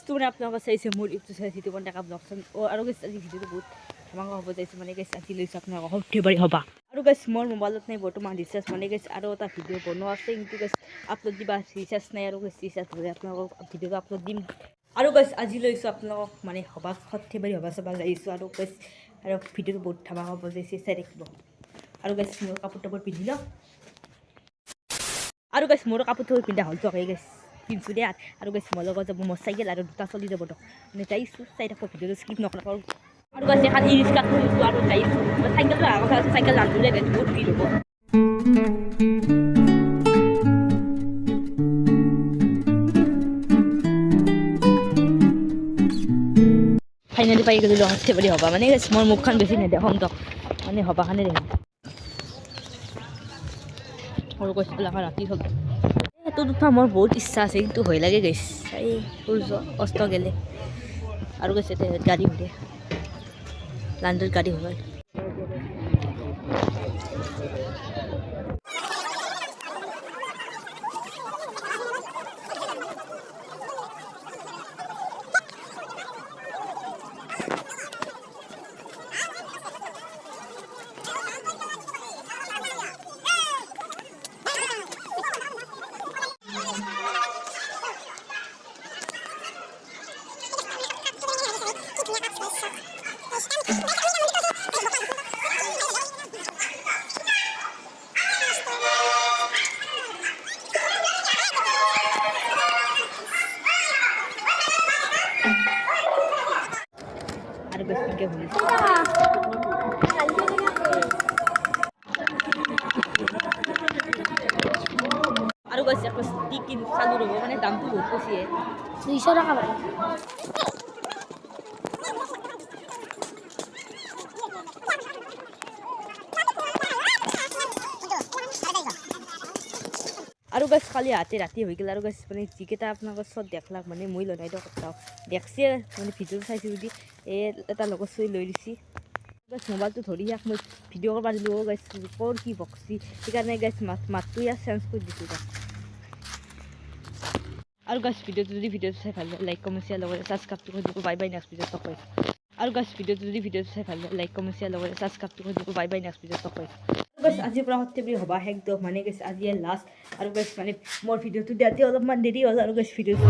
তোমৰা আপোনালোকে চাইছে মোৰ ইউটিউব চেনেল যিটো মানে ডেকা ব্লগছ আৰু গাইছ আজি ভিডিঅ'টো বহুত ধামাকা হ'ব যাইছে মানে গাইছ আজি লৈছোঁ আপোনালোকক সৰ্থেবাৰী হ'বা আৰু গাইছ মোৰ মোবাইলত নাই বৰ্তমান ৰিচাৰ্জ মানে গাইছ আৰু এটা ভিডিঅ' বনোৱা আছে কিন্তু গাইছ আপলোড দিবা ৰিচাৰ্জ নাই আৰু গাইছ ৰিচাৰ্জ হ'লে আপোনালোকক ভিডিঅ'টো আপলোড দিম আৰু গাইছ আজি লৈছোঁ আপোনালোকক মানে হ'বা সৰ্থেবাৰী হ'বা চাব আহিছোঁ আৰু গাইছ আৰু ভিডিঅ'টো বহুত ধামাকা হ'ব যাইছে চাই থাকিব আৰু গাইছ মোৰ কাপোৰ টাপোৰ পিন্ধি লওঁ আৰু গাইছ মোৰ কাপোৰ টাপোৰ পিন্ধা হ'ল তোকে গাইছ পিন্ধছো দে আৰু গাইছ মোৰ লগত যাব মোৰ চাইকেল আৰু দুটা চলি যাব তো মানে যাইছোঁ চাই থাকোঁ ভিডিঅ'টো স্কিপ নকৰোঁ আৰু গাইছ এখন ই ৰিক্সাত থৈছোঁ আৰু যাইছোঁ চাইকেলটো আগৰ কথা আছে চাইকেল নানিলে গাইছ বহুত ভিৰ হ'ব ফাইনেলি পাই গ'লোঁ সৰ্থেবাৰী হ'বা মানে গাইছ মোৰ মুখখন বেছি নেদেখোঁ তো মানে হ'বাখানে দেখিম সৰু গছবিলাকে ৰাতি হ'ব সেইটো দুটা মোৰ বহুত ইচ্ছা আছে কিন্তু ভয় লাগে গাইছ এই সূৰ্য অস্ত গেলে আৰু গাইছ এতিয়া গাড়ী ঘূৰে লাণ্ডত গাড়ী ঘূৰাই আৰু বেছিকৈ ঘূৰিছে আৰু গৈছে আকৌ ষ্টিক চালু ৰ'ব মানে দামটো বহুত বেছিয়ে 200 টকা পায় আৰু গাছ খালি হাতে ৰাতি হৈ গ'ল আৰু গাছ মানে যিকেইটা আপোনালোকৰ চব দেখলাক মানে মই লগাই দিওঁ কথাও দেখছে মানে ভিডিঅ'টো চাইছোঁ যদি এটা লগত চুই লৈ দিছি গাছ মোবাইলটো ধৰি ইয়াক মই ভিডিঅ' কৰিব পাৰিলোঁ গাছ ক'ৰ কি বকছি সেইকাৰণে গাছ মাতটো ইয়াত চেঞ্জ কৰি দিছোঁ গাছ আৰু গাছ ভিডিঅ'টো চাই ভাল লাগে লাইক কমেণ্ট শ্বেয়াৰ লগতে ছাবস্ক্ৰাইবটো কৰি দিব বাই বাই নেক্সট ভিডিঅ'ত লগ পাইছোঁ আৰু গাছ ভিডিঅ'টো চাই ভাল লাগে লাইক কমেণ্ট শ্বেয়াৰ লগতে ছাবস্ক্ৰাইবটো কৰি দিব বাই বাই নেক্সট ভিডিঅ'ত লগ পাইছোঁ গাছ আজিৰ পৰা সৰ্থেবাৰী হ'বা একদম মানে গাছ আজি লাষ্ট আৰু গাছ মানে মোৰ ভিডিঅ'টো দিয়াতে অলপমান দেৰি হ'ল আৰু গাছ ভিডিঅ'টো